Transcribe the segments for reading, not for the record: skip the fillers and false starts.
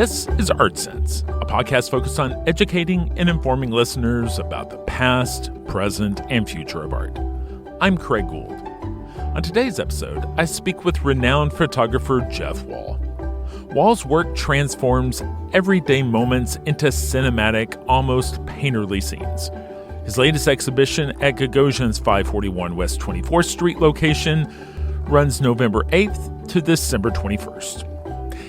This is Art Sense, a podcast focused on educating and informing listeners about the past, present, and future of art. I'm Craig Gould. On today's episode, I speak with renowned photographer Jeff Wall. Wall's work transforms everyday moments into cinematic, almost painterly scenes. His latest exhibition at Gagosian's 541 West 24th Street location runs November 8th to December 21st.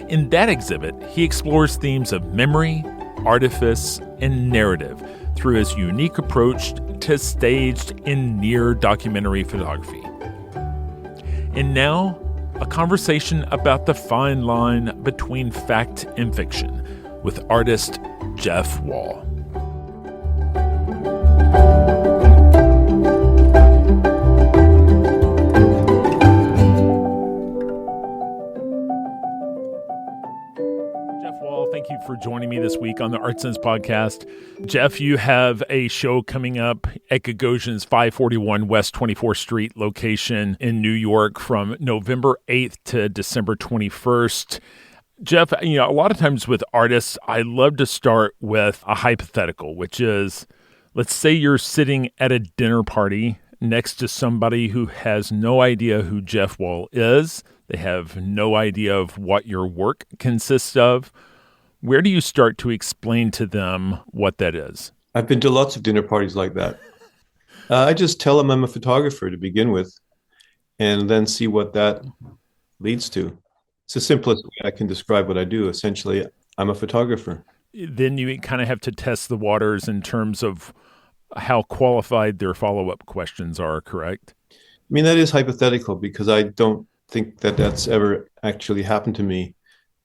In that exhibit, he explores themes of memory, artifice, and narrative through his unique approach to staged and near documentary photography. And now, a conversation about the fine line between fact and fiction with artist Jeff Wall. Thank you for joining me this week on the Art Sense podcast. Jeff, you have a show coming up at Gagosian's 541 West 24th Street location in New York from November 8th to December 21st. Jeff, a lot of times with artists, I love to start with a hypothetical, which is, let's say you're sitting at a dinner party next to somebody who has no idea who Jeff Wall is. They have no idea of what your work consists of. Where do you start to explain to them what that is? I've been to lots of dinner parties like that. I just tell them I'm a photographer to begin with, and then see what that leads to. It's the simplest way I can describe what I do. Essentially, I'm a photographer. Then you kind of have to test the waters in terms of how qualified their follow-up questions are, correct? I mean, that is hypothetical because I don't think that that's ever actually happened to me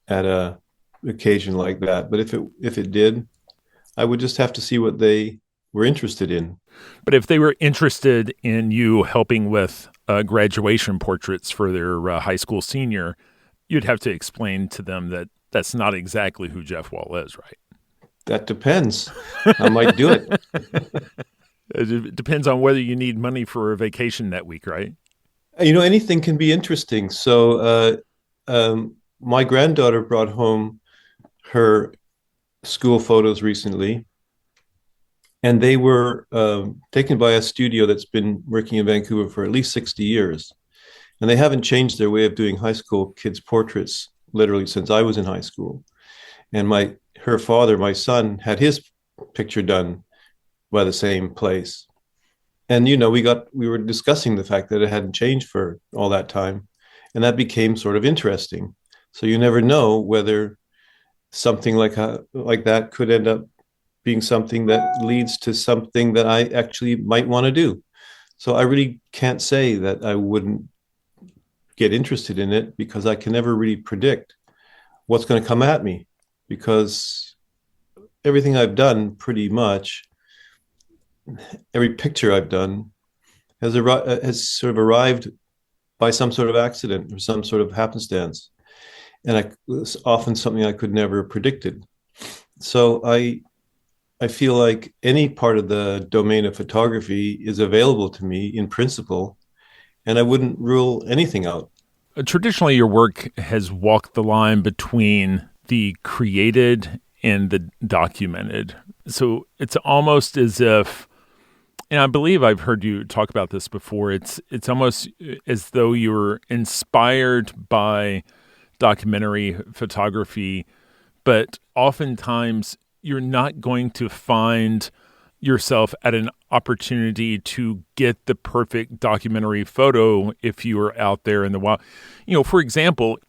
at a occasion like that. But if it did, I would just have to see what they were interested in. But if they were interested in you helping with graduation portraits for their high school senior, you'd have to explain to them that that's not exactly who Jeff Wall is, right? That depends. I might do it. It depends on whether you need money for a vacation that week, right? Anything can be interesting. So my granddaughter brought home her school photos recently, and they were taken by a studio that's been working in Vancouver for at least 60 years. And they haven't changed their way of doing high school kids' portraits literally since I was in high school. And her father, my son, had his picture done by the same place. And, we were discussing the fact that it hadn't changed for all that time. And that became sort of interesting. So you never know whether something like that could end up being something that leads to something that I actually might want to do. So I really can't say that I wouldn't get interested in it because I can never really predict what's going to come at me, because everything I've done, pretty much every picture I've done has sort of arrived by some sort of accident or some sort of happenstance. And it's often something I could never have predicted. So I feel like any part of the domain of photography is available to me in principle, and I wouldn't rule anything out. Traditionally, your work has walked the line between the created and the documented. So it's almost as if, and I believe I've heard you talk about this before, it's almost as though you were inspired by documentary photography, but oftentimes you're not going to find yourself at an opportunity to get the perfect documentary photo if you were out there in the wild. For example,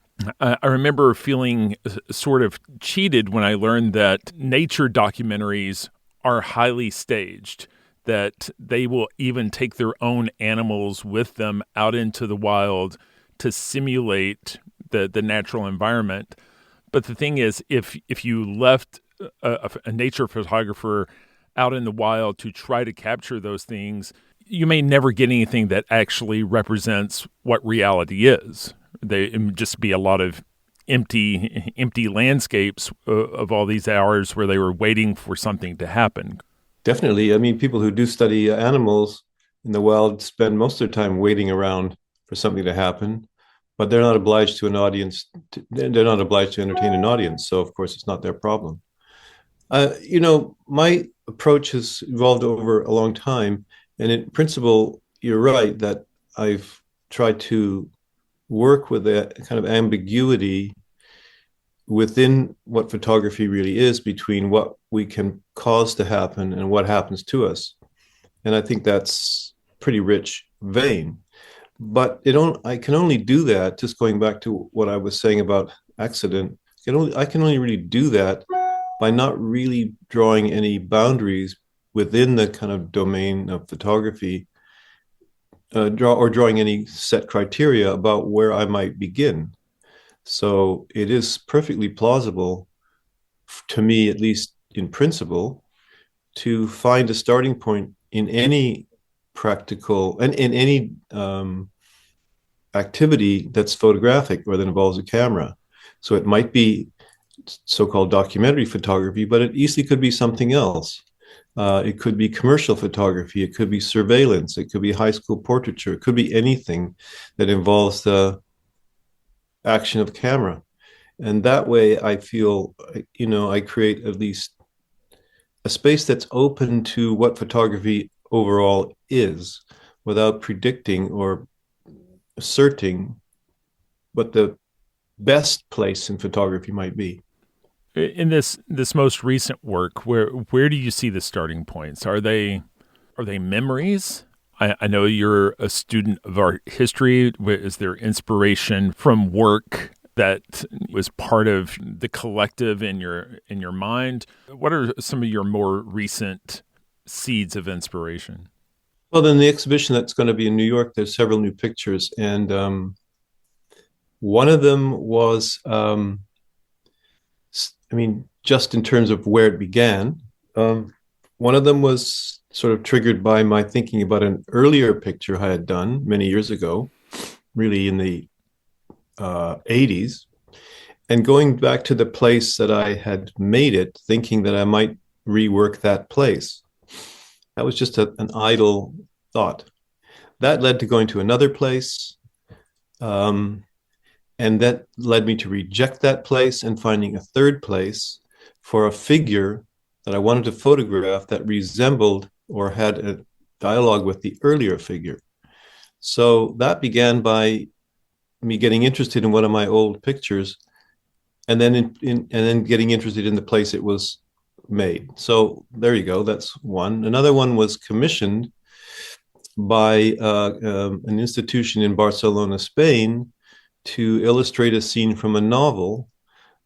I remember feeling sort of cheated when I learned that nature documentaries are highly staged, that they will even take their own animals with them out into the wild to simulate the natural environment. But the thing is, if you left a nature photographer out in the wild to try to capture those things, you may never get anything that actually represents what reality is. It would just be a lot of empty landscapes of all these hours where they were waiting for something to happen. Definitely. I mean, people who do study animals in the wild spend most of their time waiting around for something to happen. but they're not obliged to an audience. They're not obliged to entertain an audience. So of course, it's not their problem. My approach has evolved over a long time, and in principle, you're right that I've tried to work with a kind of ambiguity within what photography really is between what we can cause to happen and what happens to us. And I think that's pretty rich vein. But I can only do that, just going back to what I was saying about accident. I can only really do that by not really drawing any boundaries within the kind of domain of photography, drawing any set criteria about where I might begin. So it is perfectly plausible to me, at least in principle, to find a starting point in any practical and in any activity that's photographic or that involves a camera. So it might be so-called documentary photography, but it easily could be something else. It could be commercial photography. It could be surveillance. It could be high school portraiture. It could be anything that involves the action of camera. And that way I feel, I create at least a space that's open to what photography overall is without predicting or asserting what the best place in photography might be. In this most recent work, where do you see the starting points? Are they memories? I know you're a student of art history. Is there inspiration from work that was part of the collective in your mind? What are some of your more recent seeds of inspiration? Well, then the exhibition that's going to be in New York, there's several new pictures, and one of them was, just in terms of where it began, one of them was sort of triggered by my thinking about an earlier picture I had done many years ago, really in the 80s, and going back to the place that I had made it, thinking that I might rework that place. That was just an idle thought. That led to going to another place. And that led me to reject that place and finding a third place for a figure that I wanted to photograph that resembled or had a dialogue with the earlier figure. So that began by me getting interested in one of my old pictures, and then getting interested in the place it was made. So there you go. That's one. Another one was commissioned by an institution in Barcelona, Spain, to illustrate a scene from a novel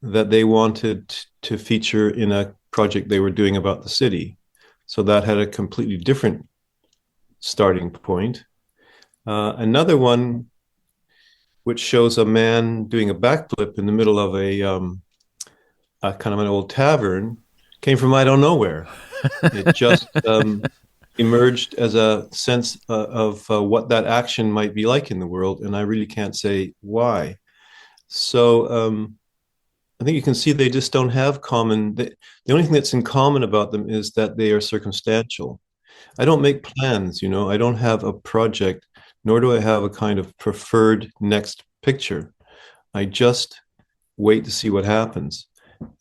that they wanted to feature in a project they were doing about the city. So that had a completely different starting point. Another one, which shows a man doing a backflip in the middle of a kind of an old tavern, came from I don't know where. It just emerged as a sense of what that action might be like in the world, and I really can't say why. So I think you can see they just don't have common. The only thing that's in common about them is that they are circumstantial. I don't make plans, I don't have a project, nor do I have a kind of preferred next picture. I just wait to see what happens.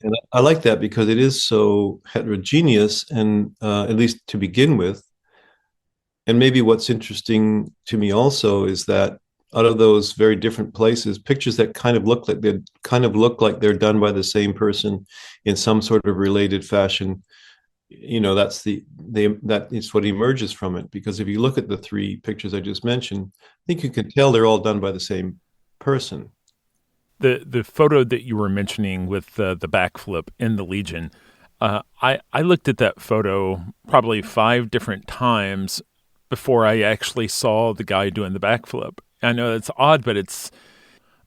And I like that because it is so heterogeneous, and at least to begin with. And maybe what's interesting to me also is that out of those very different places, pictures that kind of look like they're done by the same person in some sort of related fashion. That is what emerges from it. Because if you look at the three pictures I just mentioned, I think you can tell they're all done by the same person. The photo that you were mentioning with the backflip in the Legion, I looked at that photo probably 5 different times before I actually saw the guy doing the backflip. I know it's odd, but I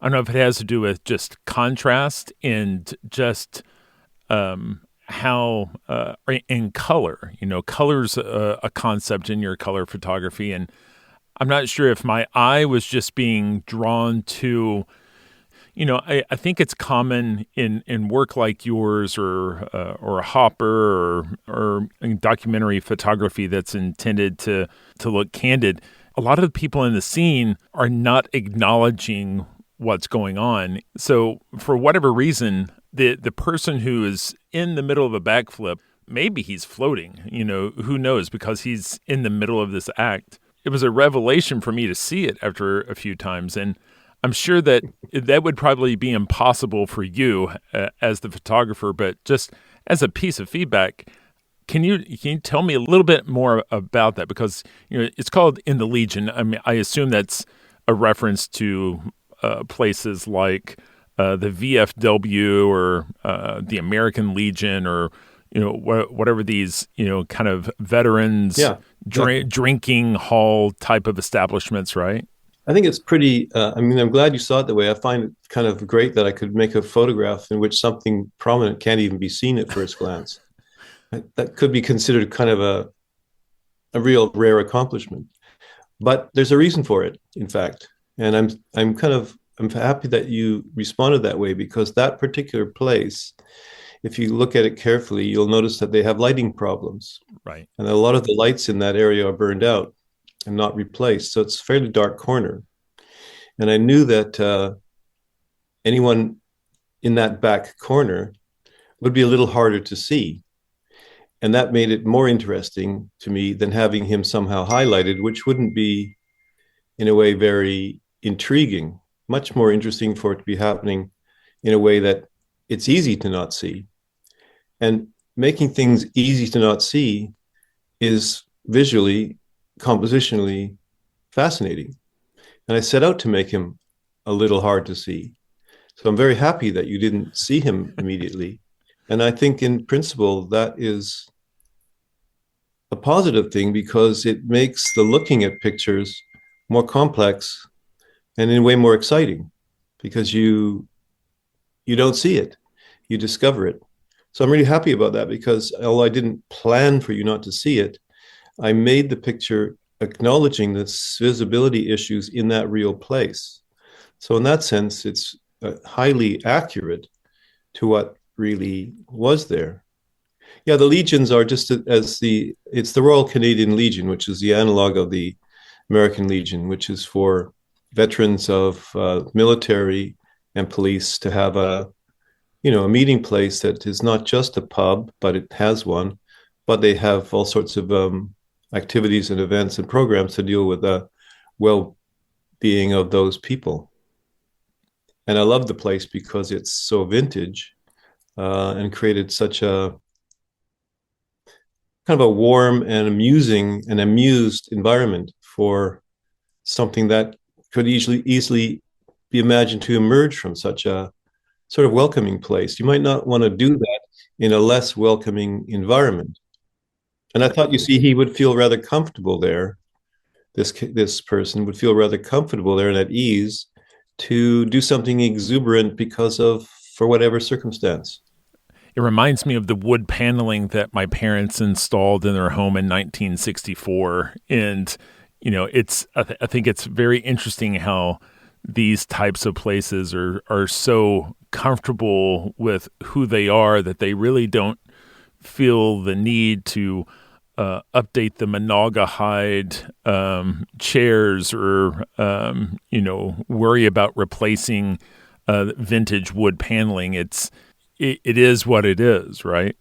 don't know if it has to do with just contrast and just how in color. Color's a concept in your color photography, and I'm not sure if my eye was just being drawn to. I think it's common in work like yours or a hopper or documentary photography that's intended to look candid. A lot of the people in the scene are not acknowledging what's going on. So for whatever reason, the person who is in the middle of a backflip, maybe he's floating, who knows, because he's in the middle of this act. It was a revelation for me to see it after a few times. And I'm sure that that would probably be impossible for you as the photographer, but just as a piece of feedback, can you tell me a little bit more about that? Because it's called In the Legion. I mean, I assume that's a reference to places like the VFW or the American Legion, or whatever these kind of veterans Yeah, exactly. drinking hall type of establishments, right? I think it's pretty. I mean, I'm glad you saw it that way. I find it kind of great that I could make a photograph in which something prominent can't even be seen at first glance. That could be considered kind of a real rare accomplishment. But there's a reason for it, in fact. And I'm happy that you responded that way, because that particular place, if you look at it carefully, you'll notice that they have lighting problems. Right. And a lot of the lights in that area are burned out and not replaced. So it's a fairly dark corner. And I knew that anyone in that back corner would be a little harder to see. And that made it more interesting to me than having him somehow highlighted, which wouldn't be, in a way, very intriguing. Much more interesting for it to be happening in a way that it's easy to not see. And making things easy to not see is visually, compositionally fascinating. And I set out to make him a little hard to see. So I'm very happy that you didn't see him immediately. And I think in principle, that is a positive thing, because it makes the looking at pictures more complex and in a way more exciting, because you don't see it, you discover it. So I'm really happy about that, because although I didn't plan for you not to see it, I made the picture acknowledging the visibility issues in that real place. So in that sense, it's highly accurate to what really was there. Yeah, the legions are just it's the Royal Canadian Legion, which is the analog of the American Legion, which is for veterans of military and police to have a meeting place that is not just a pub, but it has one, but they have all sorts of activities and events and programs to deal with the well-being of those people. And I love the place because it's so vintage and created such a kind of a warm and amusing and amused environment for something that could easily be imagined to emerge from such a sort of welcoming place. You might not want to do that in a less welcoming environment. And I thought, you see, he would feel rather comfortable there. This person would feel rather comfortable there and at ease to do something exuberant because of, for whatever circumstance. It reminds me of the wood paneling that my parents installed in their home in 1964. And, I think it's very interesting how these types of places are so comfortable with who they are that they really don't feel the need to update the Monaga hide chairs, or worry about replacing vintage wood paneling. It is what it is, right?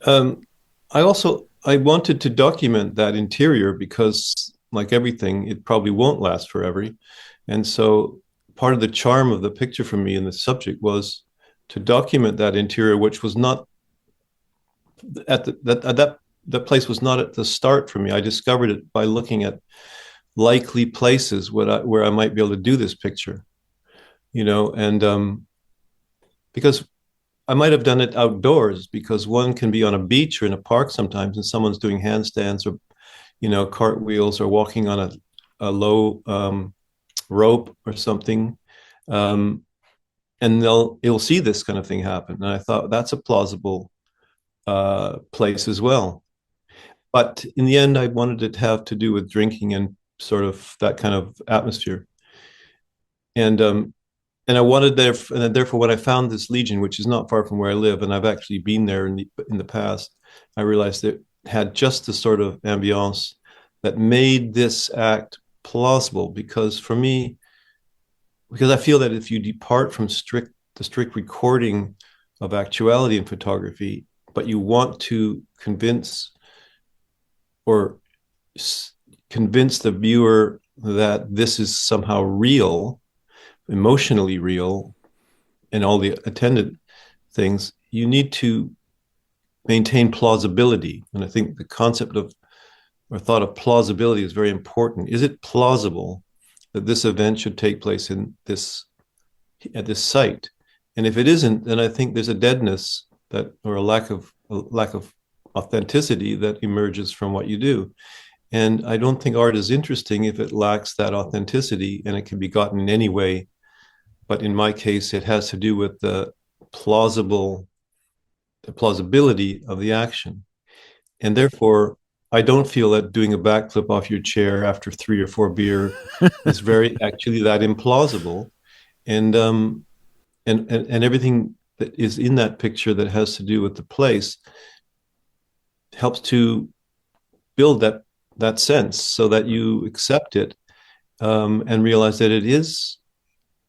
Um, I wanted to document that interior because, like everything, it probably won't last forever. And so part of the charm of the picture for me in the subject was to document that interior, which was not at that place was not at the start for me. I discovered it by looking at likely places where I might be able to do this picture, and because I might have done it outdoors, because one can be on a beach or in a park sometimes and someone's doing handstands or, cartwheels or walking on a low rope or something. And you'll see this kind of thing happen. And I thought that's a plausible place as well. But in the end, I wanted it to have to do with drinking and sort of that kind of atmosphere. And I wanted there, and therefore, when I found this Legion, which is not far from where I live, and I've actually been there in the past, I realized it had just the sort of ambiance that made this act plausible. Because for me, because I feel that if you depart from the strict recording of actuality in photography, but you want to or convince the viewer that this is somehow real, emotionally real, and all the attendant things, you need to maintain plausibility. And I think the concept of or thought of plausibility is very important. Is it plausible that this event should take place in this at this site? And if it isn't, then I think there's a deadness that or a lack of authenticity that emerges from what you do. And I don't think art is interesting if it lacks that authenticity and it can be gotten in any way. But in my case, it has to do with plausible the plausibility of the action. And therefore, I don't feel that doing a backflip off your chair after 3 or 4 beer is very actually that implausible. And and everything that is in that picture that has to do with the place helps to build that sense so that you accept it, and realize that it is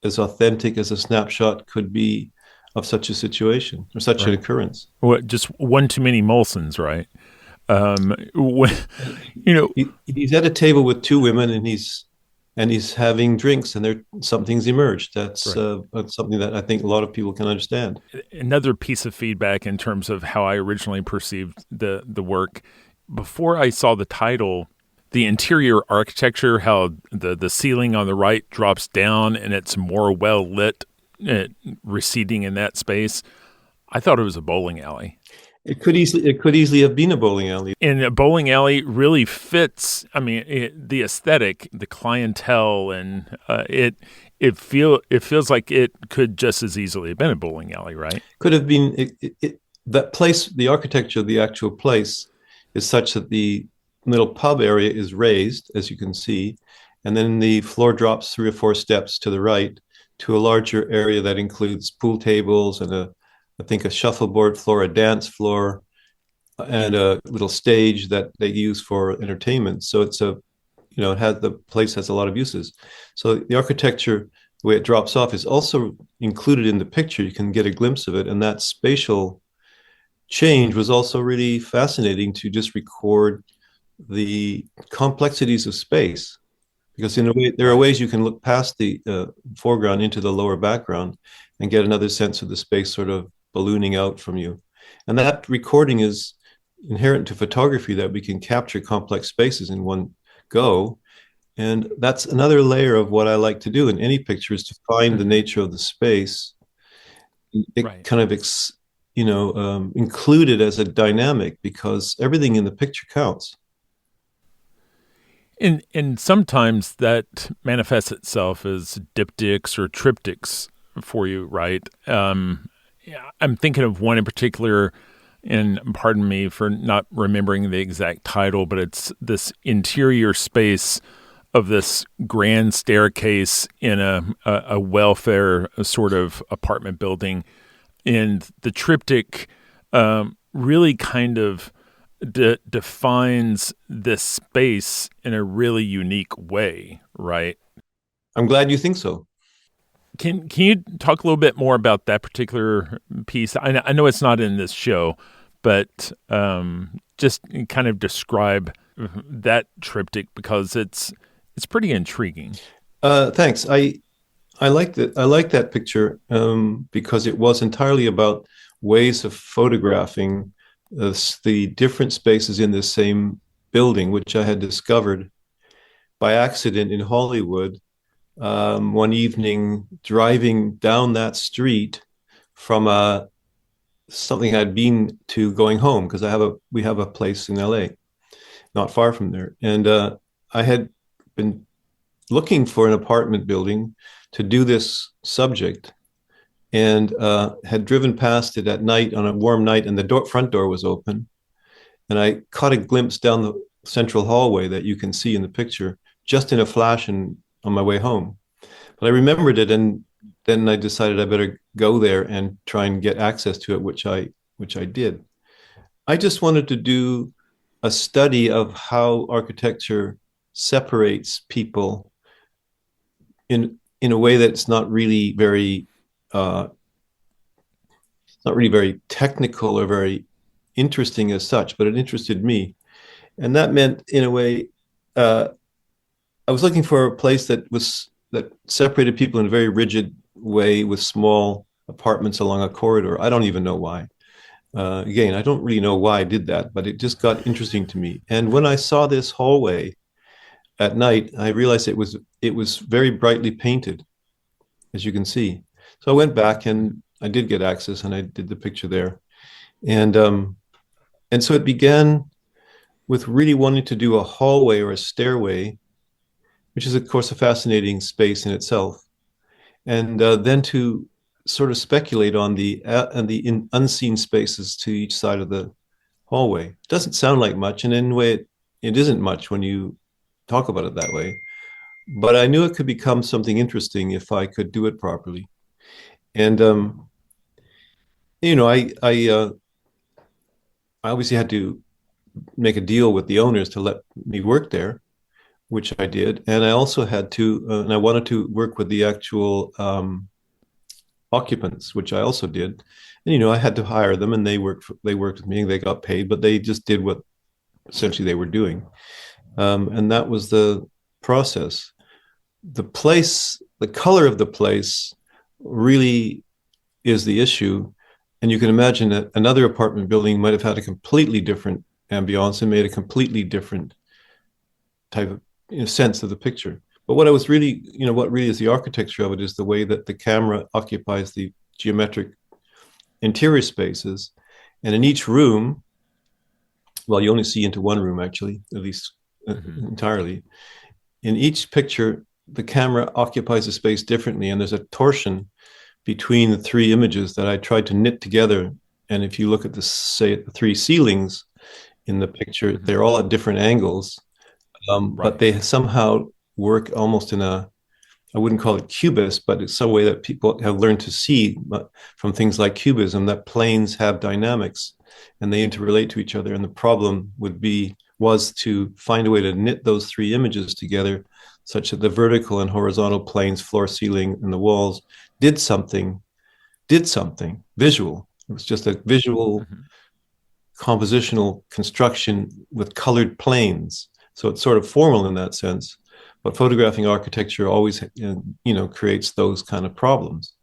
as authentic as a snapshot could be of such a situation or such an Right. occurrence. What, just one too many Molsons, right? When, you know, He's at a table with 2 women, and he's having drinks, and there something's emerged. right. That's something that I think a lot of people can understand. Another piece of feedback in terms of how I originally perceived the work before I saw the title, the interior architecture, how the ceiling on the right drops down and it's more well lit, uh, receding in that space. I thought it was a bowling alley. It could easily have been a bowling alley. And a bowling alley really fits. I mean, the aesthetic, the clientele, and it feels like it could just as easily have been a bowling alley, right? Could have been that place. The architecture of the actual place is such that the little pub area is raised, as you can see, and then the floor drops 3 or 4 steps to the right to a larger area that includes pool tables and I think a shuffleboard floor, a dance floor, and a little stage that they use for entertainment. So it has the place has a lot of uses. So the architecture, the way it drops off, is also included in the picture. You can get a glimpse of it, and that spatial change was also really fascinating to just record the complexities of space. Because in a way, there are Right. ways you can look past the foreground into the lower background and get another sense of the space sort of ballooning out from you. And that recording is inherent to photography, that we can capture complex spaces in one go. And that's another layer of what I like to do in any picture, is to find the Hmm. nature of the space, it Right. kind of included as a dynamic, because everything in the picture counts. And sometimes that manifests itself as diptychs or triptychs for you, right? Yeah, I'm thinking of one in particular, and pardon me for not remembering the exact title, but it's this interior space of this grand staircase in a welfare sort of apartment building. And the triptych really kind of defines this space in a really unique way, right? I'm glad you think so. Can you talk a little bit more about that particular piece? I know it's not in this show, but just kind of describe that triptych because it's pretty intriguing. Thanks. I like that. I like that picture, because it was entirely about ways of photographing the different spaces in the same building, which I had discovered by accident in Hollywood, one evening driving down that street from something I'd been to going home, because we have a place in LA not far from there, and I had been looking for an apartment building to do this subject, and had driven past it at night on a warm night, and the front door was open, and I caught a glimpse down the central hallway that you can see in the picture, just in a flash, and on my way home. But I remembered it, and then I decided I better go there and try and get access to it, which I did. I just wanted to do a study of how architecture separates people in in a way that's uh, not really very technical or very interesting as such, but it interested me. And that meant, in a way, uh, I was looking for a place that separated people in a very rigid way with small apartments along a corridor. I don't even know why. Again, I don't really know why I did that, but it just got interesting to me. And when I saw this hallway at night, I realized it was very brightly painted, as you can see. So I went back and I did get access, and I did the picture there. And and so it began with really wanting to do a hallway or a stairway, which is of course a fascinating space in itself, and then to sort of speculate on the unseen spaces to each side of the hallway. It doesn't sound like much, and in a way, it isn't much when you talk about it that way. But I knew it could become something interesting if I could do it properly. And you know, I obviously had to make a deal with the owners to let me work there, which I did, and I also had to, and I wanted to work with the actual occupants, which I also did. And I had to hire them, and they worked with me, and they got paid, but they just did what essentially they were doing, and that was the process. The color of the place really is the issue. And you can imagine that another apartment building might have had a completely different ambiance and made a completely different type of sense of the picture. But what really is the architecture of it is the way that the camera occupies the geometric interior spaces. And in each room, well, you only see into one room actually, at least entirely. In each picture, the camera occupies a space differently, and there's a torsion between the three images that I tried to knit together. And if you look at the three ceilings in the picture, they're all at different angles, but they somehow work almost in I wouldn't call it cubist, but it's some way that people have learned to see from things like cubism that planes have dynamics and they interrelate to each other. And the problem was to find a way to knit those three images together such that the vertical and horizontal planes, floor, ceiling, and the walls did something visual. It was just a visual compositional construction with colored planes. So it's sort of formal in that sense. But photographing architecture always, creates those kind of problems.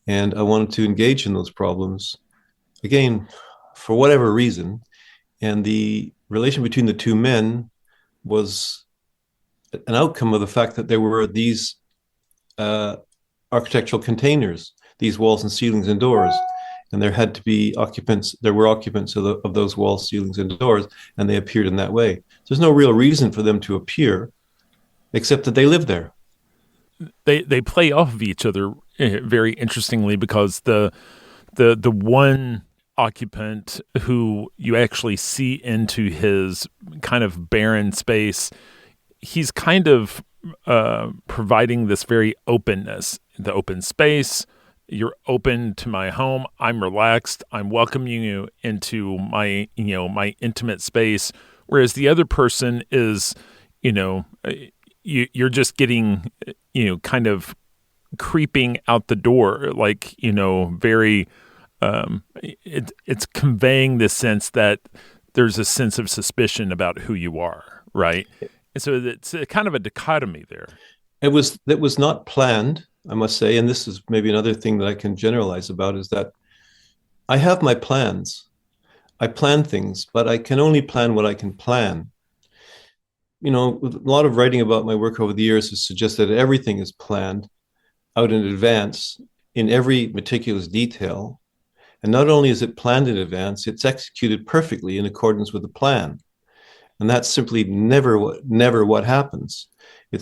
And I wanted to engage in those problems, again, for whatever reason. And the relation between the two men was an outcome of the fact that there were these architectural containers, these walls and ceilings and doors. And there were occupants of those walls, ceilings, and doors, and they appeared in that way. There's no real reason for them to appear, except that they live there. They play off of each other very interestingly, because the one occupant who you actually see into his kind of barren space, he's kind of providing this very openness, the open space. You're open to my home. I'm relaxed. I'm welcoming you into my intimate space. Whereas the other person is, you're just getting, kind of creeping out the door, like, very, it's conveying this sense that there's a sense of suspicion about who you are, right? And so it's a kind of a dichotomy there. That was not planned, I must say, and this is maybe another thing that I can generalize about, is that I have my plans. I plan things, but I can only plan what I can plan. A lot of writing about my work over the years has suggested that everything is planned out in advance in every meticulous detail. And not only is it planned in advance, it's executed perfectly in accordance with the plan. And that's simply never what happens. I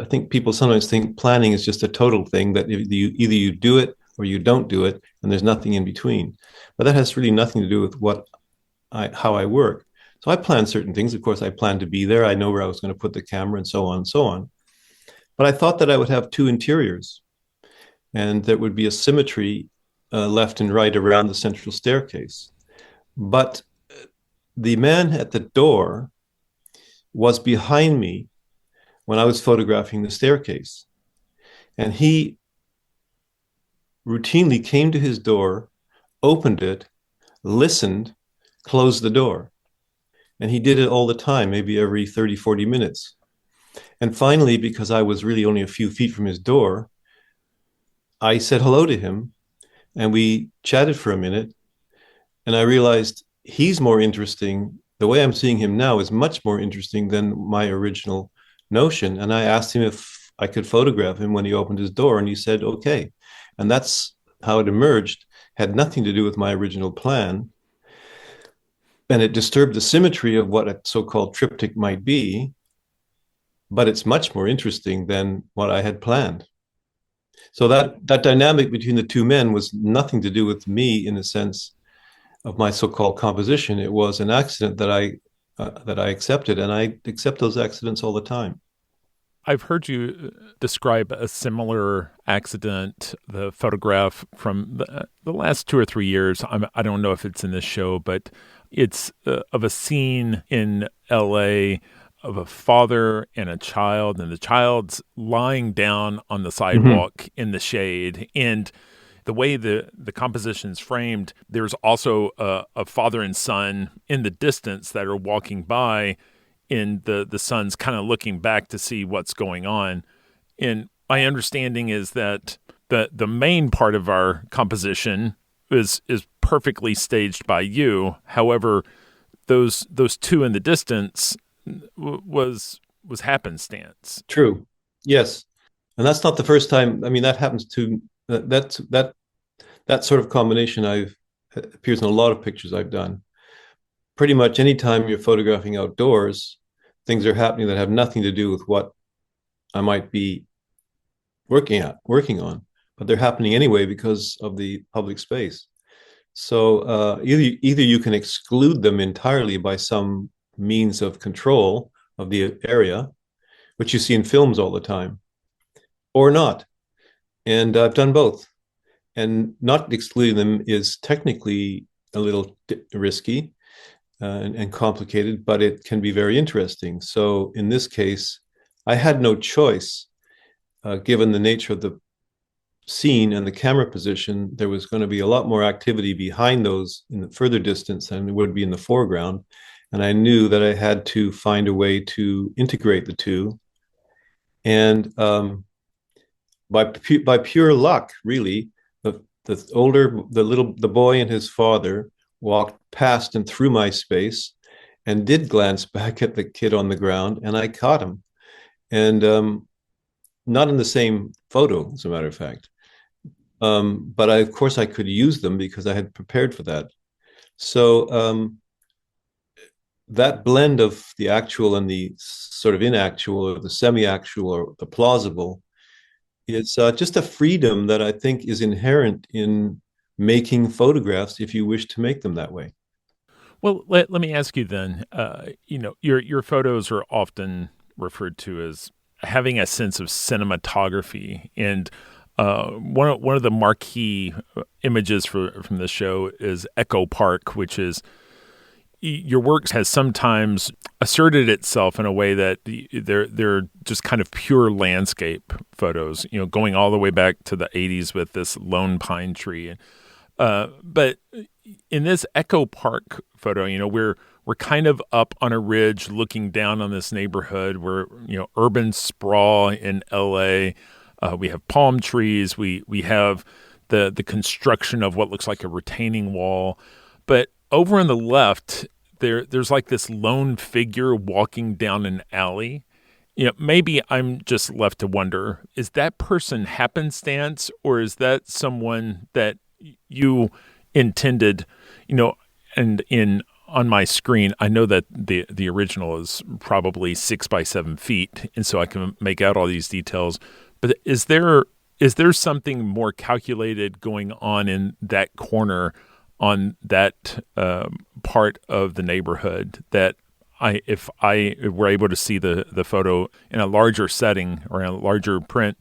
think people sometimes think planning is just a total thing, that either you do it or you don't do it, and there's nothing in between. But that has really nothing to do with how I work. So I plan certain things. Of course, I planned to be there. I know where I was going to put the camera, and so on and so on. But I thought that I would have two interiors, and there would be a symmetry left and right around the central staircase. But the man at the door was behind me when I was photographing the staircase. And he routinely came to his door, opened it, listened, closed the door. And he did it all the time, maybe every 30, 40 minutes. And finally, because I was really only a few feet from his door, I said hello to him and we chatted for a minute. And I realized he's more interesting. The way I'm seeing him now is much more interesting than my original notion. And I asked him if I could photograph him when he opened his door, and he said, okay. And that's how it emerged. Had nothing to do with my original plan. And it disturbed the symmetry of what a so called triptych might be, but it's much more interesting than what I had planned. So that dynamic between the two men was nothing to do with me in the sense of my so-called composition. It was an accident that I accepted, and I accept those accidents all the time. I've heard you describe a similar accident, the photograph from the last 2 or 3 years. I don't know if it's in this show, but it's of a scene in LA of a father and a child, and the child's lying down on the Mm-hmm. sidewalk in the shade. And the way the composition's framed, there's also a father and son in the distance that are walking by, and the son's kind of looking back to see what's going on. And my understanding is that the main part of our composition is perfectly staged by you. However, those two in the distance was happenstance. True. Yes. And that's not the first time. I mean, that happens to that sort of combination I've appears in a lot of pictures I've done. Pretty much anytime you're photographing outdoors, things are happening that have nothing to do with what I might be working on, but they're happening anyway because of the public space. So either you can exclude them entirely by some means of control of the area, which you see in films all the time, or not. And I've done both. And not excluding them is technically a little risky and complicated, but it can be very interesting. So in this case, I had no choice, given the nature of the scene and the camera position. There was going to be a lot more activity behind those in the further distance than it would be in the foreground. And I knew that I had to find a way to integrate the two. And by pure luck, really, the boy and his father walked past and through my space and did glance back at the kid on the ground, and I caught him. And not in the same photo, as a matter of fact. But of course, I could use them because I had prepared for that. So that blend of the actual and the sort of inactual, or the semi-actual, or the plausible, is just a freedom that I think is inherent in making photographs if you wish to make them that way. Well, let me ask you then. Your photos are often referred to as having a sense of cinematography, and one of the marquee images from the show is Echo Park, which is your work has sometimes asserted itself in a way that they're just kind of pure landscape photos. Going all the way back to the '80s with this lone pine tree, but in this Echo Park photo, we're kind of up on a ridge looking down on this neighborhood. We're urban sprawl in LA. We have palm trees. We have the construction of what looks like a retaining wall. But over on the left, there's like this lone figure walking down an alley. Maybe I'm just left to wonder, is that person happenstance, or is that someone that you intended, and in on my screen, I know that the original is probably 6 by 7 feet, and so I can make out all these details. But is there something more calculated going on in that corner on that part of the neighborhood that if I were able to see the photo in a larger setting or in a larger print,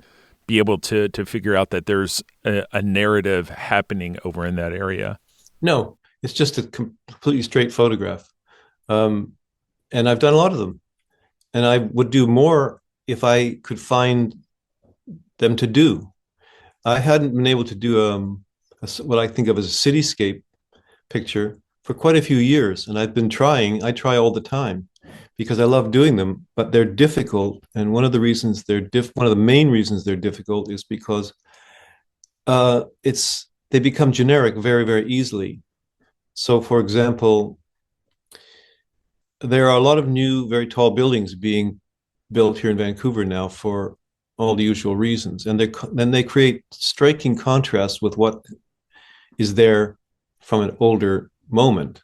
be able to figure out that there's a narrative happening over in that area? No, it's just a completely straight photograph. Um, and I've done a lot of them. And I would do more if I could find them to do. I hadn't been able to do what I think of as a cityscape picture for quite a few years, and I've been trying. I try all the time because I love doing them, but they're difficult. And one of the main reasons they're difficult is because they become generic very, very easily. So, for example, there are a lot of new, very tall buildings being built here in Vancouver now for all the usual reasons, and then they create striking contrast with what is there from an older moment.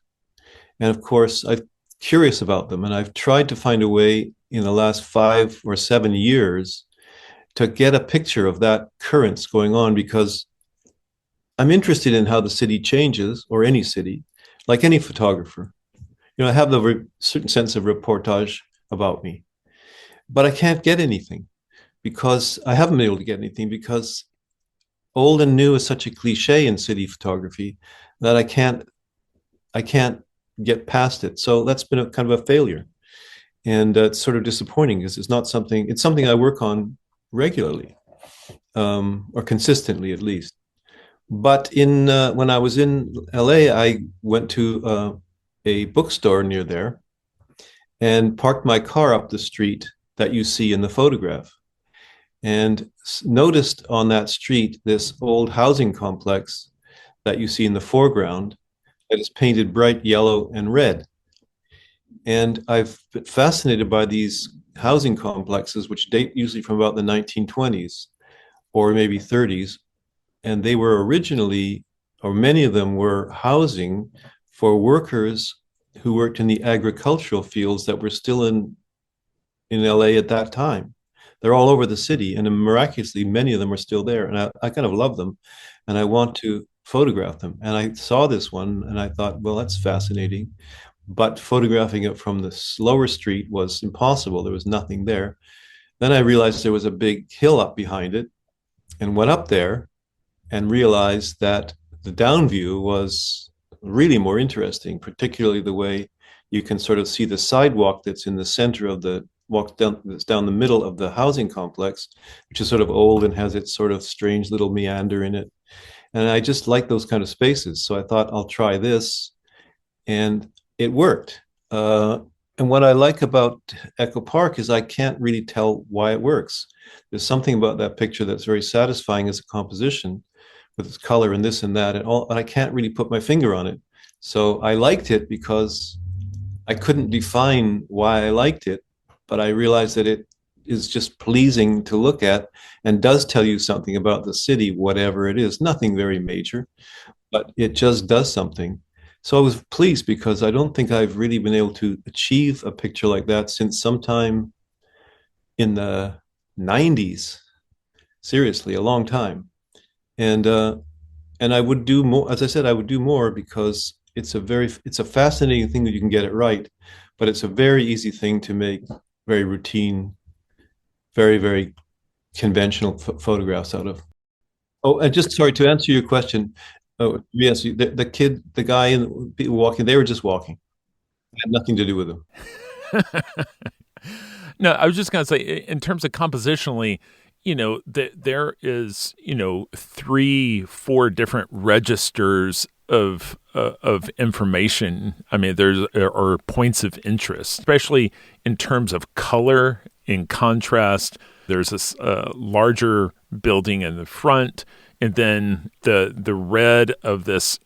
And of course, I'm curious about them, and I've tried to find a way in the last 5 or 7 years to get a picture of that currents going on because I'm interested in how the city changes, or any city, like any photographer. I have the certain sense of reportage about me, but I can't get anything because I haven't been able to get anything because old and new is such a cliche in city photography that I can't get past it. So that's been a kind of a failure, and it's sort of disappointing because it's something I work on regularly, or consistently at least. But in when I was in LA, I went to a bookstore near there and parked my car up the street that you see in the photograph, and noticed on that street this old housing complex that you see in the foreground that is painted bright yellow and red. And I've been fascinated by these housing complexes, which date usually from about the 1920s or maybe 30s. And they were originally, or many of them were housing for workers who worked in the agricultural fields that were still in LA at that time. They're all over the city, and miraculously, many of them are still there. And I kind of love them, and I want to photograph them. And I saw this one, and I thought, well, that's fascinating. But photographing it from the slower street was impossible. There was nothing there. Then I realized there was a big hill up behind it, and went up there and realized that the down view was really more interesting, particularly the way you can sort of see the sidewalk that's in the center of the walk down that's down the middle of the housing complex, which is sort of old and has its sort of strange little meander in it. And I just like those kind of spaces. So I thought I'll try this, and it worked. And what I like about Echo Park is I can't really tell why it works. There's something about that picture that's very satisfying as a composition with its color and this and that and all, and I can't really put my finger on it. So I liked it because I couldn't define why I liked it, but I realized that it is just pleasing to look at and does tell you something about the city, whatever it is. Nothing very major, but it just does something. So I was pleased because I don't think I've really been able to achieve a picture like that since sometime in the 90s. Seriously, a long time. And I would do more. As I said, I would do more because it's a fascinating thing that you can get it right, but it's a very easy thing to make very routine, very, very conventional photographs out of. Oh, and just sorry to answer your question. Oh, yes, the guy and people walking, they were just walking. It had nothing to do with them. No, I was just going to say, in terms of compositionally, there is, three, four different registers of information. I mean, there are points of interest, especially in terms of color in contrast. There's this larger building in the front, and then the red of this,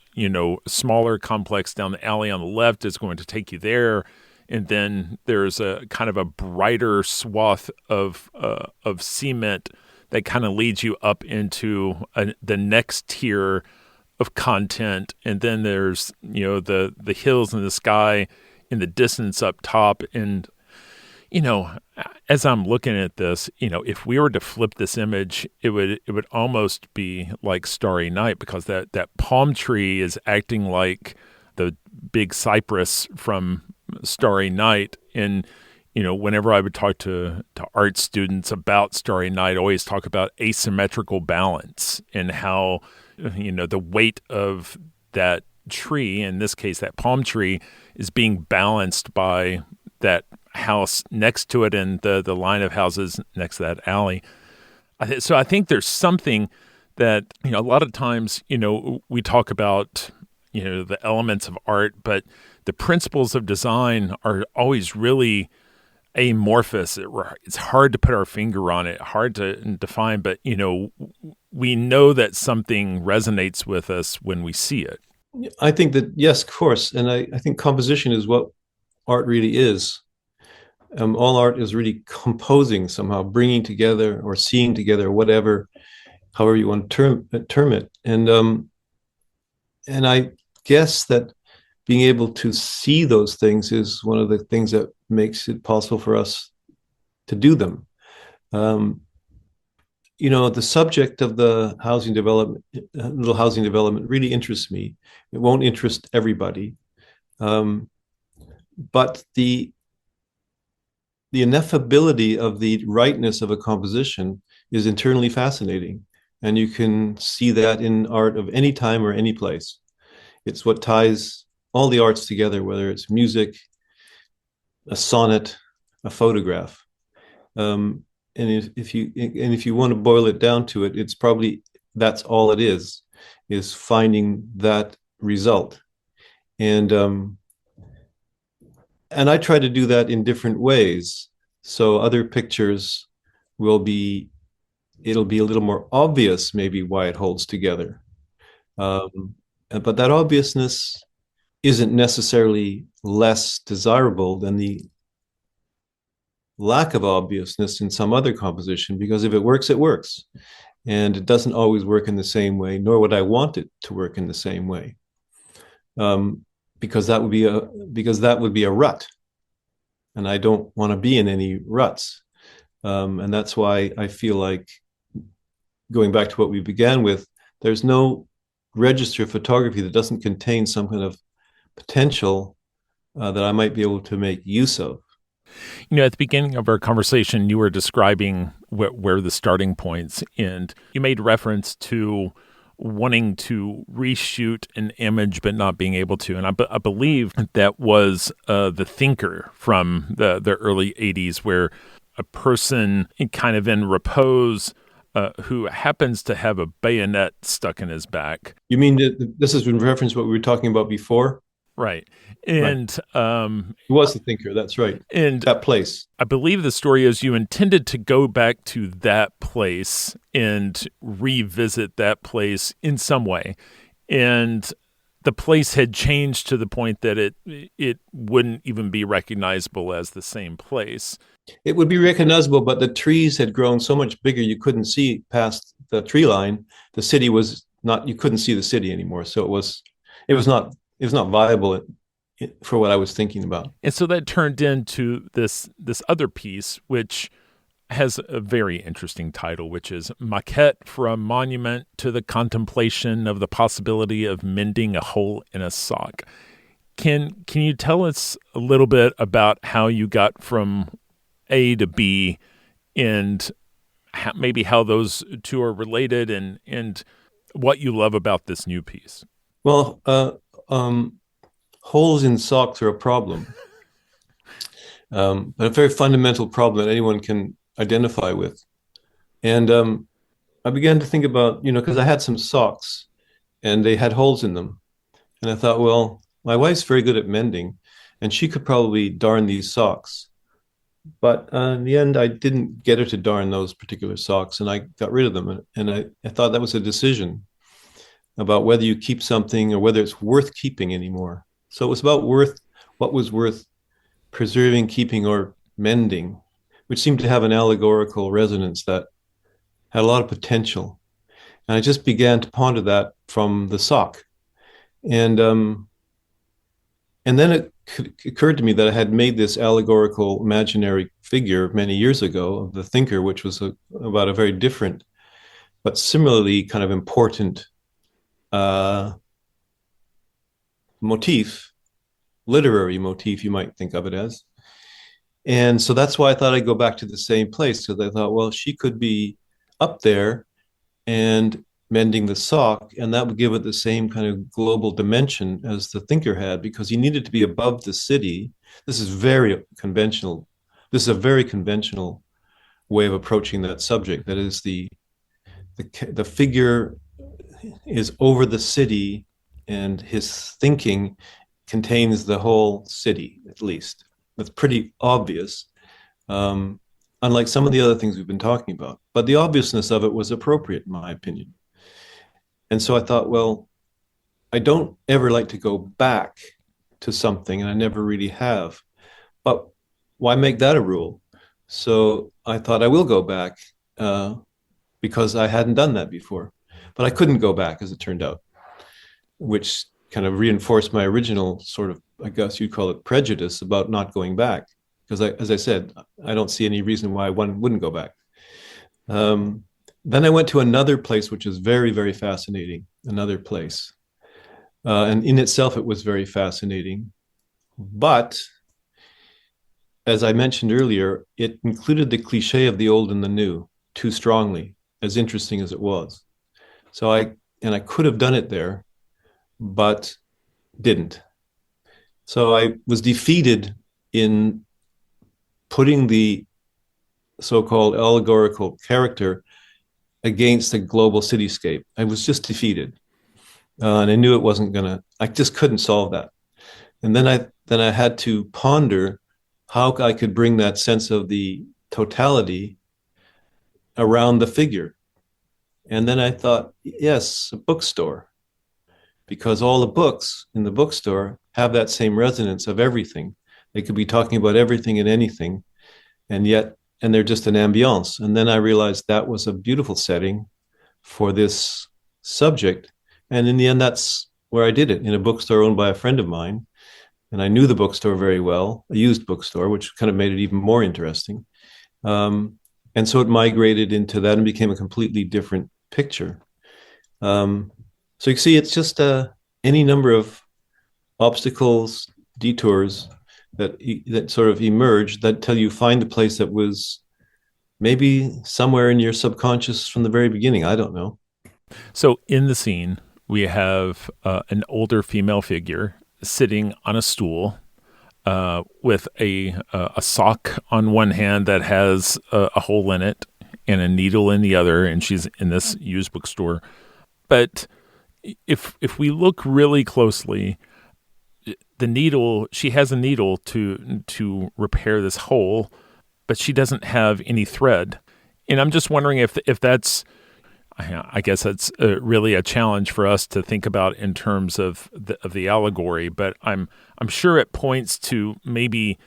smaller complex down the alley on the left is going to take you there. And then there's a kind of a brighter swath of cement that kind of leads you up into the next tier of content. And then there's, the hills and the sky in the distance up top. And, as I'm looking at this, if we were to flip this image, it would almost be like Starry Night, because that palm tree is acting like the big cypress from Starry Night. And whenever I would talk to art students about Starry Night, I always talk about asymmetrical balance and how the weight of that tree, in this case that palm tree, is being balanced by that house next to it and the line of houses next to that alley. So I think there's something that, a lot of times, we talk about, the elements of art, but the principles of design are always really amorphous. It's hard to put our finger on it, hard to define, but, we know that something resonates with us when we see it. I think that, yes, of course. And I think composition is what art really is. All art is really composing somehow, bringing together or seeing together, whatever, however you want to term it. And I guess that being able to see those things is one of the things that makes it possible for us to do them. Um, the subject of the housing development, little housing development, really interests me. It won't interest everybody, but the ineffability of the rightness of a composition is internally fascinating, and you can see that in art of any time or any place. It's what ties all the arts together, whether it's music, a sonnet, a photograph. And if you want to boil it down to it, it's probably that's all it is finding that result. And I try to do that in different ways. So other pictures will be it'll be a little more obvious maybe why it holds together. But that obviousness isn't necessarily less desirable than the lack of obviousness in some other composition, because if it works, it works. And it doesn't always work in the same way, nor would I want it to work in the same way. Because that would be a rut. And I don't want to be in any ruts. And that's why I feel like, going back to what we began with, there's no register of photography that doesn't contain some kind of potential that I might be able to make use of. At the beginning of our conversation, you were describing where the starting points, and you made reference to wanting to reshoot an image but not being able to. And I believe that was the Thinker from the early 80s, where a person kind of in repose who happens to have a bayonet stuck in his back. You mean that this is in reference to what we were talking about before? Right. And It was the Thinker, that's right. And that place. I believe the story is you intended to go back to that place and revisit that place in some way. And the place had changed to the point that it wouldn't even be recognizable as the same place. It would be recognizable, but the trees had grown so much bigger you couldn't see past the tree line. The city was not, you couldn't see the city anymore. So it was not viable for what I was thinking about. And so that turned into this other piece, which has a very interesting title, which is Maquette for a Monument to the Contemplation of the Possibility of Mending a Hole in a Sock. Can you tell us a little bit about how you got from A to B, and maybe how those two are related, and what you love about this new piece? Well, holes in socks are a problem, but a very fundamental problem that anyone can identify with. And I began to think about, because I had some socks and they had holes in them. And I thought, well, my wife's very good at mending and she could probably darn these socks. But in the end, I didn't get her to darn those particular socks and I got rid of them. And I thought that was a decision about whether you keep something or whether it's worth keeping anymore. So it was about what was worth preserving, keeping, or mending, which seemed to have an allegorical resonance that had a lot of potential. And I just began to ponder that from the sock. And then it occurred to me that I had made this allegorical imaginary figure many years ago of the Thinker, which was about a very different, but similarly kind of important motif, literary motif, you might think of it as. And so that's why I thought I'd go back to the same place, because I thought, well, she could be up there and mending the sock, and that would give it the same kind of global dimension as the Thinker had, because he needed to be above the city. This is very conventional. This is a very conventional way of approaching that subject. That is, the figure is over the city, and his thinking contains the whole city, at least. That's pretty obvious, um, unlike some of the other things we've been talking about. But the obviousness of it was appropriate, in my opinion. And so I thought, well, I don't ever like to go back to something, and I never really have. But why make that a rule? So I thought I will go back because I hadn't done that before. But I couldn't go back, as it turned out, which kind of reinforced my original sort of, I guess you'd call it prejudice about not going back. Because as I said, I don't see any reason why one wouldn't go back. Um, then I went to another place, which is very, very fascinating, another place. And in itself, it was very fascinating. But as I mentioned earlier, it included the cliche of the old and the new too strongly, as interesting as it was. So I could have done it there, but didn't. So I was defeated in putting the so-called allegorical character against the global cityscape. I was just defeated, and I knew it wasn't gonna. I just couldn't solve that. And then I had to ponder how I could bring that sense of the totality around the figure. And then I thought, yes, a bookstore, because all the books in the bookstore have that same resonance of everything. They could be talking about everything and anything, and they're just an ambiance. And then I realized that was a beautiful setting for this subject. And in the end, that's where I did it, in a bookstore owned by a friend of mine. And I knew the bookstore very well, a used bookstore, which kind of made it even more interesting. And so it migrated into that and became a completely different picture. So you see, it's just any number of obstacles, detours that sort of emerge that till you find the place that was maybe somewhere in your subconscious from the very beginning. I don't know. So in the scene, we have an older female figure sitting on a stool with a sock on one hand that has a hole in it and a needle in the other, and she's in this used bookstore. But if we look really closely, the needle, she has a needle to repair this hole, but she doesn't have any thread. And I'm just wondering if that's, I guess that's really a challenge for us to think about in terms of the allegory. But I'm sure it points to maybe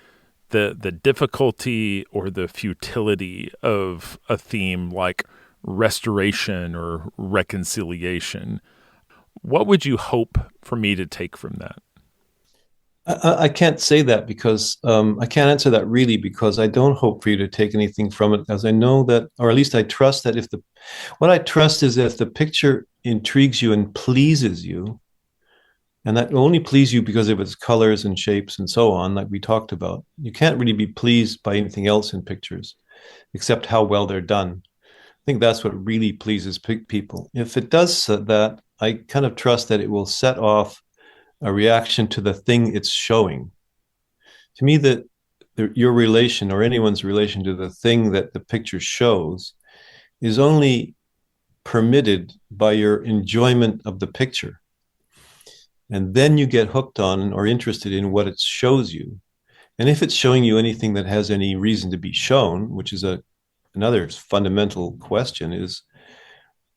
the difficulty or the futility of a theme like restoration or reconciliation. What would you hope for me to take from that? I can't say that because I can't answer that really because I don't hope for you to take anything from it, because I know that, or at least I trust that what I trust is if the picture intrigues you and pleases you, and that will only please you because of its colors and shapes and so on, like we talked about. You can't really be pleased by anything else in pictures except how well they're done. I think that's what really pleases people. If it does that, I kind of trust that it will set off a reaction to the thing it's showing. To me, your relation or anyone's relation to the thing that the picture shows is only permitted by your enjoyment of the picture. And then you get hooked on or interested in what it shows you. And if it's showing you anything that has any reason to be shown, which is another fundamental question, is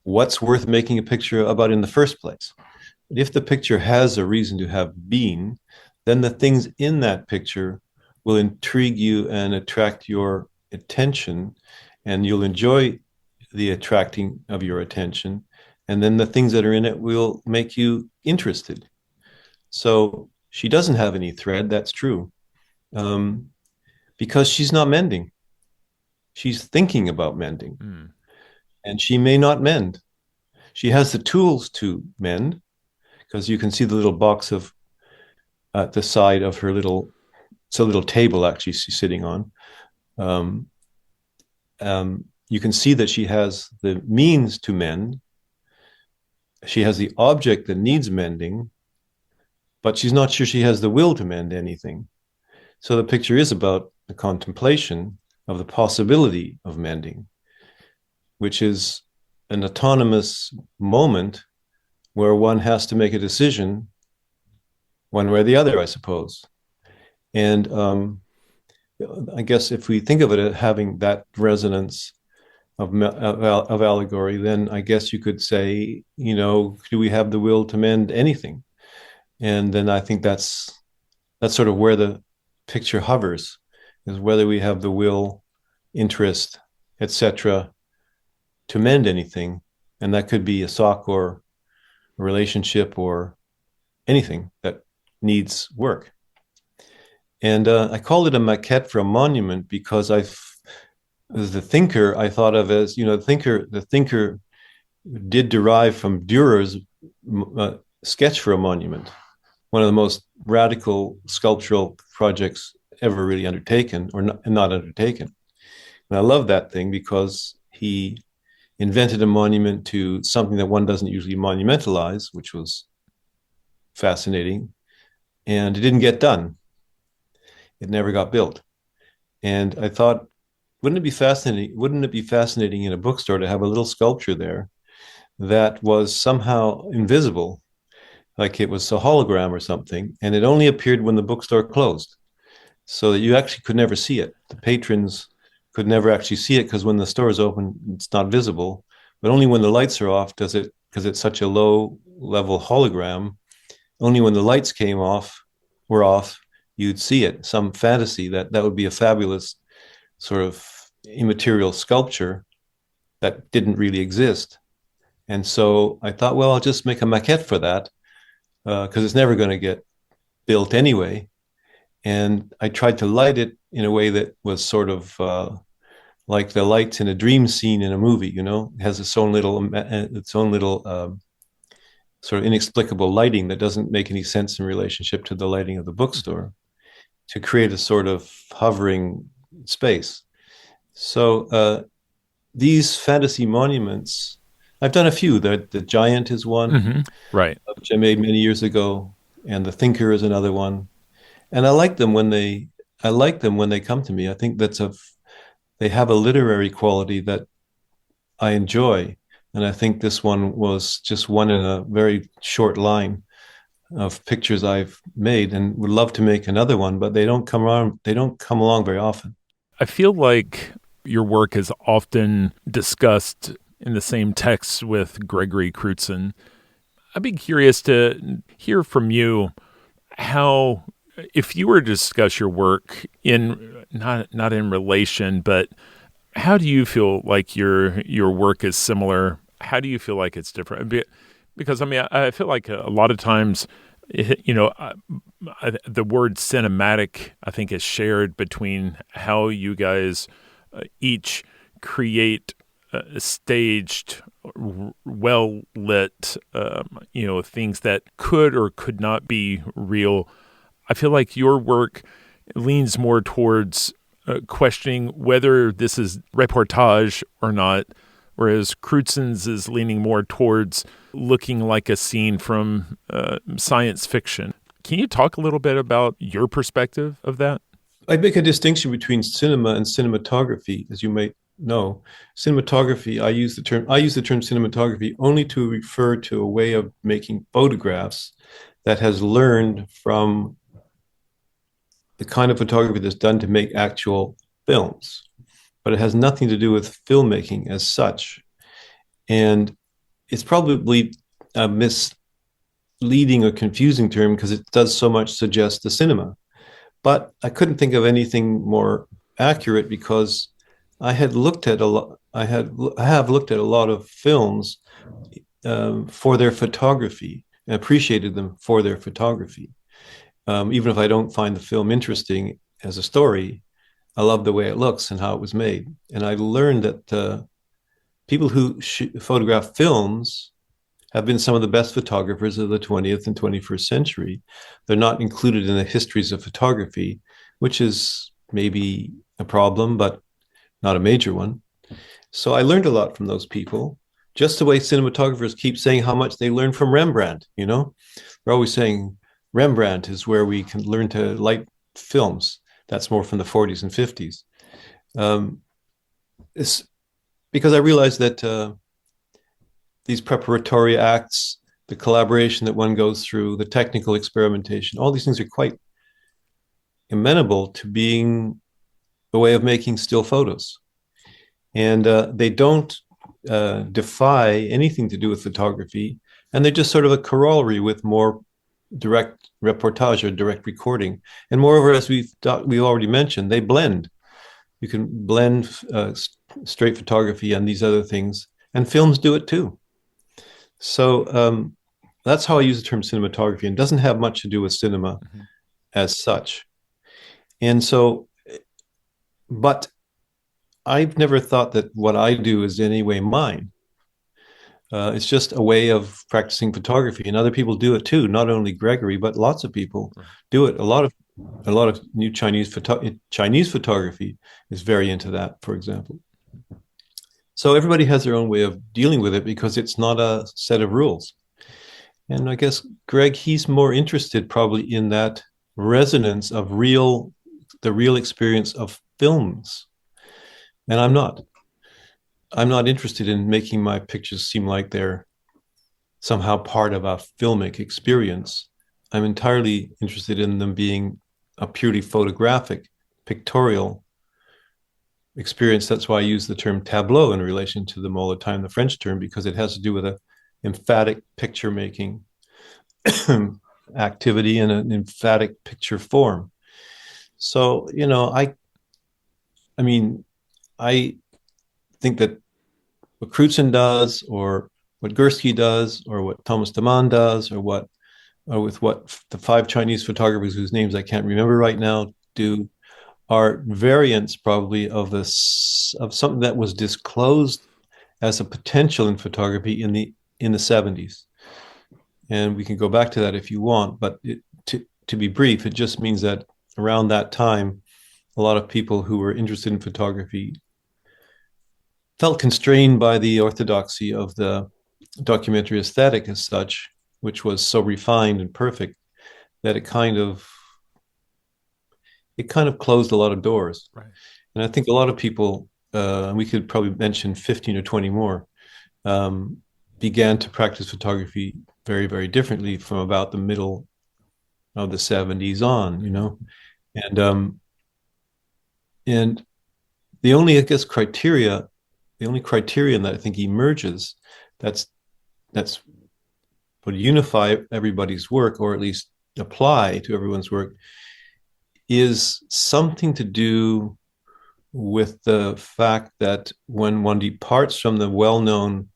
what's worth making a picture about in the first place? If the picture has a reason to have been, then the things in that picture will intrigue you and attract your attention, and you'll enjoy the attracting of your attention. And then the things that are in it will make you interested. So she doesn't have any thread, that's true, because she's not mending. She's thinking about mending, and she may not mend. She has the tools to mend, because you can see the little box at the side of it's a little table actually she's sitting on. You can see that she has the means to mend. She has the object that needs mending, but she's not sure she has the will to mend anything. So the picture is about the contemplation, of the possibility of mending, which is an autonomous moment where one has to make a decision one way or the other, I suppose. And I guess if we think of it as having that resonance of allegory, then I guess you could say, do we have the will to mend anything? And then I think that's sort of where the picture hovers, is whether we have the will, interest, etc., to mend anything, and that could be a sock or a relationship or anything that needs work. And I called it a maquette for a monument because as the thinker, I thought of as, the thinker did derive from Dürer's sketch for a monument, one of the most radical sculptural projects ever really undertaken, or not undertaken. And I love that thing because he invented a monument to something that one doesn't usually monumentalize, which was fascinating. And it didn't get done. It never got built. And I thought, wouldn't it be fascinating? Wouldn't it be fascinating in a bookstore to have a little sculpture there that was somehow invisible, like it was a hologram or something, and it only appeared when the bookstore closed, so that you actually could never see it. The patrons could never actually see it because when the store is open, it's not visible. But only when the lights are off does it, because it's such a low level hologram. Only when the lights were off, you'd see it. Some fantasy that would be a fabulous sort of immaterial sculpture that didn't really exist. And so I thought, well, I'll just make a maquette for that because it's never going to get built anyway. And I tried to light it in a way that was sort of like the lights in a dream scene in a movie. It has its own little sort of inexplicable lighting that doesn't make any sense in relationship to the lighting of the bookstore, to create a sort of hovering space. So these fantasy monuments, I've done a few. The Giant is one, Right. which I made many years ago, and the Thinker is another one. And I like them when they come to me. I think they have a literary quality that I enjoy. And I think this one was just one in a very short line of pictures I've made, and would love to make another one, but they don't come along very often. I feel like your work is often discussed in the same text with Gregory Crutzen. I'd be curious to hear from you how, if you were to discuss your work in not in relation, but how do you feel like your work is similar? How do you feel like it's different? Because I mean, I feel like a lot of times, the word cinematic, I think, is shared between how you guys each create staged, well lit, things that could or could not be real. I feel like your work leans more towards questioning whether this is reportage or not, whereas Crutzen's is leaning more towards looking like a scene from science fiction. Can you talk a little bit about your perspective of that? I make a distinction between cinema and cinematography, as you may know. Cinematography, I use the term cinematography only to refer to a way of making photographs that has learned from the kind of photography that's done to make actual films, but it has nothing to do with filmmaking as such. And it's probably a misleading or confusing term because it does so much suggest the cinema. But I couldn't think of anything more accurate because I had looked at a lot. I have looked at a lot of films for their photography and appreciated them for their photography. Even if I don't find the film interesting as a story, I love the way it looks and how it was made. And I learned that people who photograph films have been some of the best photographers of the 20th and 21st century. They're not included in the histories of photography, which is maybe a problem, but not a major one. So I learned a lot from those people, just the way cinematographers keep saying how much they learn from Rembrandt. They're always saying Rembrandt is where we can learn to light films. That's more from the 40s and 50s. Um, it's because I realized that these preparatory acts, the collaboration that one goes through, the technical experimentation, all these things are quite amenable to being a way of making still photos. And they don't defy anything to do with photography. And they're just sort of a corollary with more direct reportage or direct recording. And moreover, as we already mentioned, they blend. You can blend straight photography and these other things, and films do it too. So that's how I use the term cinematography, and it doesn't have much to do with cinema Mhm. as such. And so, but I've never thought that what I do is in any way mine. It's just a way of practicing photography, and other people do it too. Not only Gregory, but lots of people Right. do it. A lot of new Chinese photography is very into that, for example. So everybody has their own way of dealing with it because it's not a set of rules. And I guess Greg, he's more interested probably in that resonance of the real experience of films. And I'm not. I'm not interested in making my pictures seem like they're somehow part of a filmic experience. I'm entirely interested in them being a purely photographic, pictorial experience. That's why I use the term tableau in relation to them all the time, the French term, because it has to do with a emphatic picture making activity and an emphatic picture form. So, I mean, I think that what Crutzen does, or what Gursky does, or what Thomas de Man does, or with what the five Chinese photographers whose names I can't remember right now do, are variants probably of this of something that was disclosed as a potential in photography in the 70s. And we can go back to that if you want, but to be brief, it just means that around that time, a lot of people who were interested in photography felt constrained by the orthodoxy of the documentary aesthetic as such, which was so refined and perfect that it kind of closed a lot of doors. Right. And I think a lot of people, and we could probably mention 15 or 20 more, um, began to practice photography very, very differently from about the middle of the 70s on. And and the only, I guess, the only criterion that I think emerges that's that's would unify everybody's work, or at least apply to everyone's work, is something to do with the fact that when one departs from the well-known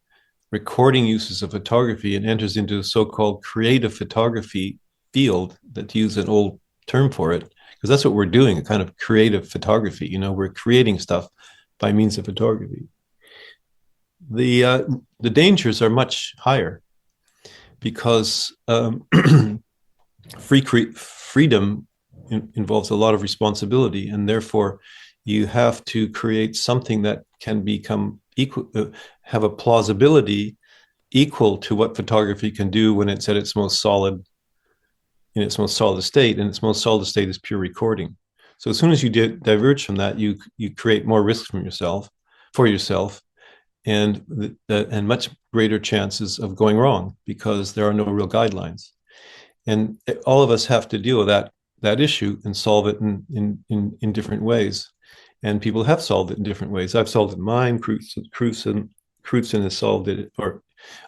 recording uses of photography and enters into a so-called creative photography field, that to use an old term for it, because that's what we're doing, a kind of creative photography. We're creating stuff by means of photography. The dangers are much higher because freedom involves a lot of responsibility, and therefore you have to create something that can become equal, have a plausibility equal to what photography can do when it's at its most solid, in its most solid state, and its most solid state is pure recording. So as soon as you diverge from that, you create more risks for yourself, and much greater chances of going wrong because there are no real guidelines. And all of us have to deal with that issue and solve it in different ways. And people have solved it in different ways. I've solved it in mine. Crutzen has solved it, or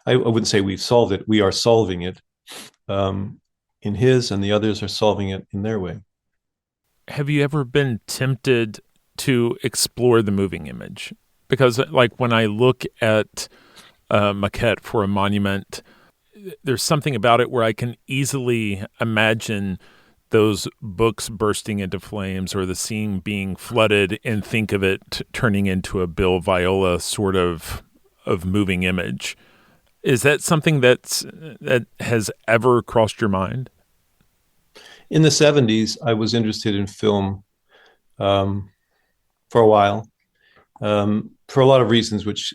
I wouldn't say we've solved it. We are solving it in his, and the others are solving it in their way. Have you ever been tempted to explore the moving image? Because, like, when I look at a maquette for a monument, there's something about it where I can easily imagine those books bursting into flames or the scene being flooded and think of it turning into a Bill Viola sort of moving image. Is that something that has ever crossed your mind? In the 70s, I was interested in film um, for a while, for a lot of reasons, which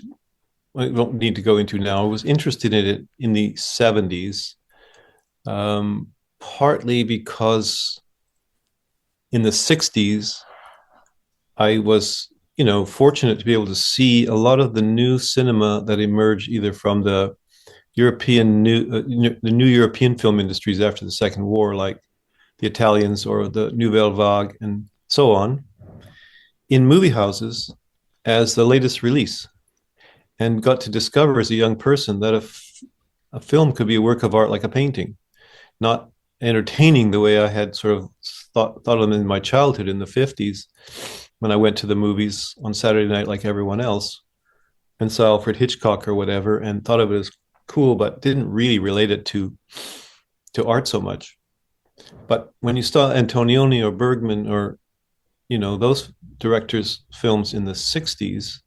I don't need to go into now. I was interested in it in the 70s, partly because in the 60s, I was fortunate to be able to see a lot of the new cinema that emerged either from the the new European film industries after the Second War, like the Italians or the Nouvelle Vague and so on, in movie houses as the latest release, and got to discover as a young person that a film could be a work of art like a painting, not entertaining the way I had sort of thought of them in my childhood in the 50s when I went to the movies on Saturday night like everyone else and saw Alfred Hitchcock or whatever and thought of it as cool, but didn't really relate it to art so much. But when you saw Antonioni or Bergman or those directors' films in the 60s,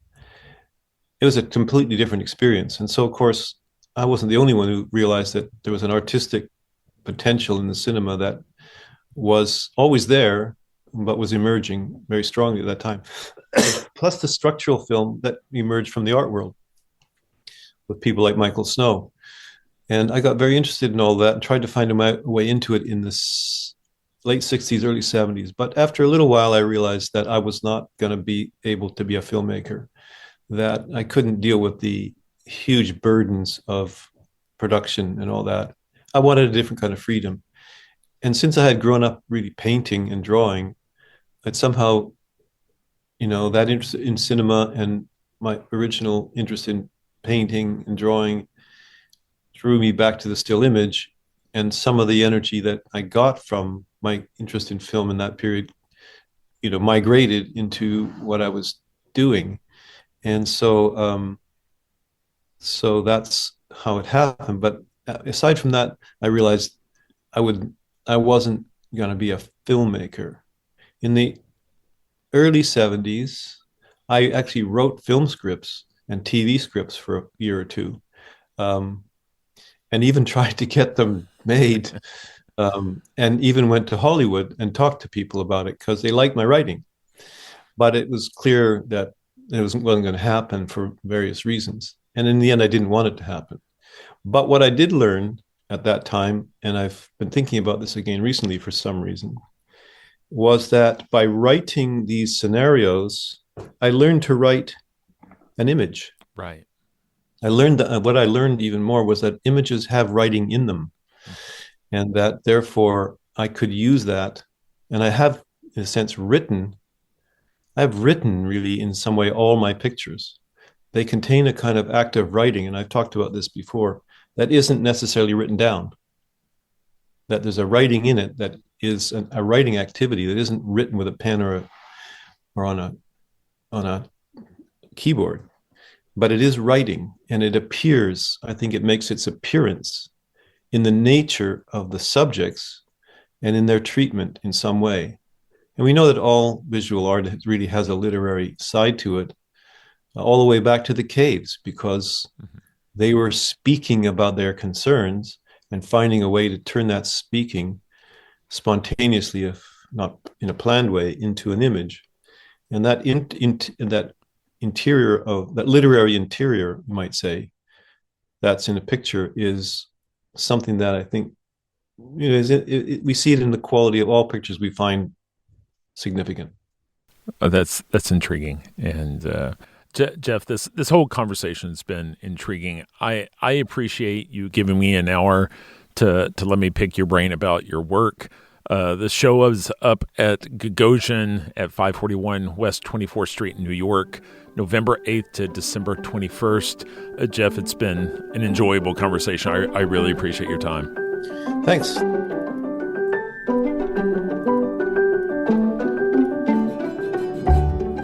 it was a completely different experience. And so, of course, I wasn't the only one who realized that there was an artistic potential in the cinema that was always there, but was emerging very strongly at that time. Plus the structural film that emerged from the art world with people like Michael Snow. And I got very interested in all that and tried to find my way into it in the late 60s, early 70s. But after a little while, I realized that I was not going to be able to be a filmmaker, that I couldn't deal with the huge burdens of production and all that. I wanted a different kind of freedom. And since I had grown up really painting and drawing, that somehow, that interest in cinema and my original interest in painting and drawing drew me back to the still image. And some of the energy that I got from my interest in film in that period, migrated into what I was doing. And so that's how it happened. But aside from that, I realized I wasn't going to be a filmmaker. In the early 70s, I actually wrote film scripts and TV scripts for a year or two, and even tried to get them made, and even went to Hollywood and talked to people about it because they liked my writing. But it was clear that it wasn't going to happen for various reasons. And in the end, I didn't want it to happen. But what I did learn at that time, and I've been thinking about this again recently for some reason, was that by writing these scenarios, I learned to write an image. Right. I learned that what I learned even more was that images have writing in them, and that therefore I could use that. And I have, in a sense, I've written really in some way all my pictures. They contain a kind of active writing, and I've talked about this before, that isn't necessarily written down. That there's a writing in it that is a writing activity that isn't written with a pen or on a keyboard, but it is writing, and it appears. I think it makes its appearance in the nature of the subjects and in their treatment in some way. And we know that all visual art really has a literary side to it, all the way back to the caves, because they were speaking about their concerns and finding a way to turn that speaking spontaneously, if not in a planned way, into an image. And that that interior of that literary interior, you might say, that's in a picture is something that I think we see it in the quality of all pictures we find significant. That's intriguing. And Jeff, this whole conversation has been intriguing. I appreciate you giving me an hour to let me pick your brain about your work. The show is up at Gagosian at 541 West 24th Street in New York, November 8th to December 21st. Jeff, it's been an enjoyable conversation. I really appreciate your time. Thanks.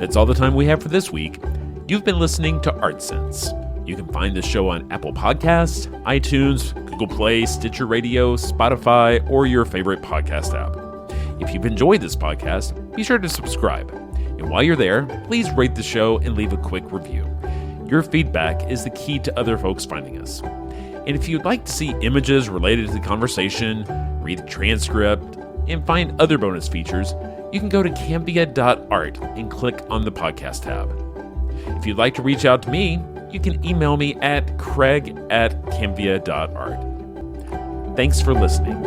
That's all the time we have for this week. You've been listening to Art Sense. You can find this show on Apple Podcasts, iTunes, Google Play, Stitcher Radio, Spotify, or your favorite podcast app. If you've enjoyed this podcast, be sure to subscribe. And while you're there, please rate the show and leave a quick review. Your feedback is the key to other folks finding us. And if you'd like to see images related to the conversation, read the transcript, and find other bonus features, you can go to cambia.art and click on the podcast tab. If you'd like to reach out to me, you can email me at craig@cambia.art. Thanks for listening.